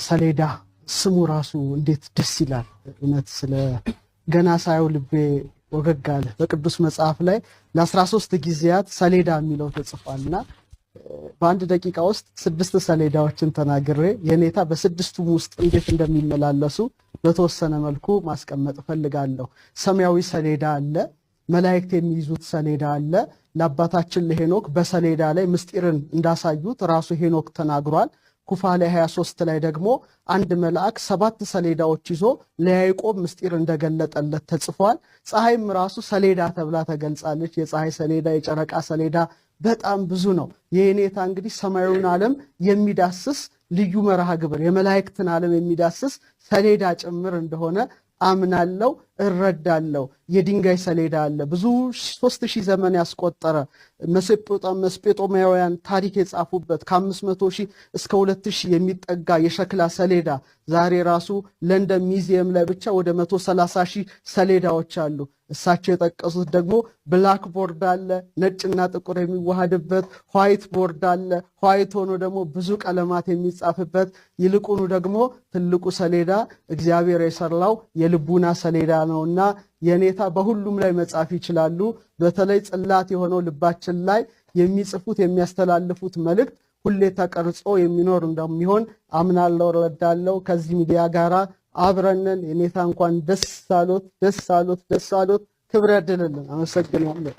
ሰሌዳ ስሙ ራሱ እንዴት ደስ ይላል። እውነት ስለ ገና ሳየው ልቤ ወገግ አለ። በቅዱስ መጽሐፍ ላይ ለ13 ጊዜያት ሰሌዳ የሚለው ተጽፏልና በአንድ ደቂቃ ውስጥ 6 ሰሌዳዎችን ተናግሬ የኔታ በስድስቱም ውስጥ እንዴት እንደሚመላለሱ በተወሰነ መልኩ ማስቀመጥ ፈልጋለሁ። ሰማያዊ ሰሌዳ አለ፣ መላእክት የሚይዙት ሰሌዳ አለ። ለአባታችን ለሄኖክ በሰሌዳ ላይ ምስጢርን እንዳሳዩት ራሱ ሄኖክ ተናግሯል። ኩፋሌ 23 ላይ ደግሞ አንድ መልአክ 7 ሰሌዳዎች ይዞ ለያዕቆብ ምስጢር እንደገለጠለት ተጽፏል። ፀሐይም ራሱ ሰሌዳ ተብላ ተገልጻለች። የፀሐይ ሰሌዳ፣ የጨረቃ ሰሌዳ በጣም ብዙ ነው። የኔታ እንግዲህ ሰማያዊውን ዓለም የሚዳስስ ልዩ መርሃ ግብር የመላእክትን ዓለም የሚዳስስ ሰሌዳ ጭምር እንደሆነ አምናለሁ፣ እረዳለሁ። የድንጋይ ሰሌዳ አለ፣ ብዙ 3000 ዘመን ያስቆጠረ መስጴጦማውያን ታሪክ የጻፉበት ከ500 ሺህ እስከ 2000 የሚጠጋ የሸክላ ሰሌዳ ዛሬ ራሱ ለንደን ሚዚየም ላይ ብቻ ወደ 130 ሺህ ሰሌዳዎች አሉ። እሳቸው የጠቀሱት ደግሞ ብላክ ቦርድ አለ፣ ነጭና ጥቁር የሚዋሃድበት ዋይት ቦርድ አለ፣ ዋይት ሆኖ ደግሞ ብዙ ቀለማት የሚጻፍበት። ይልቁኑ ደግሞ ትልቁ ሰሌዳ እግዚአብሔር የሰራው የልቡና ሰሌዳ ነውና የኔታ በሁሉም ላይ መጻፍ ይችላሉ። በተለይ ጽላት የሆነው ልባችን ላይ የሚጽፉት የሚያስተላልፉት መልእክት ሁሌ ተቀርጾ የሚኖር እንደሚሆን አምናለሁ፣ እረዳለሁ። ከዚህ ሚዲያ ጋራ አብረንን የኔታ እንኳን ደስ አሎት፣ ደስ አሎት፣ ደስ አሎት። ክብር ያድልልን። አመሰግናለሁ።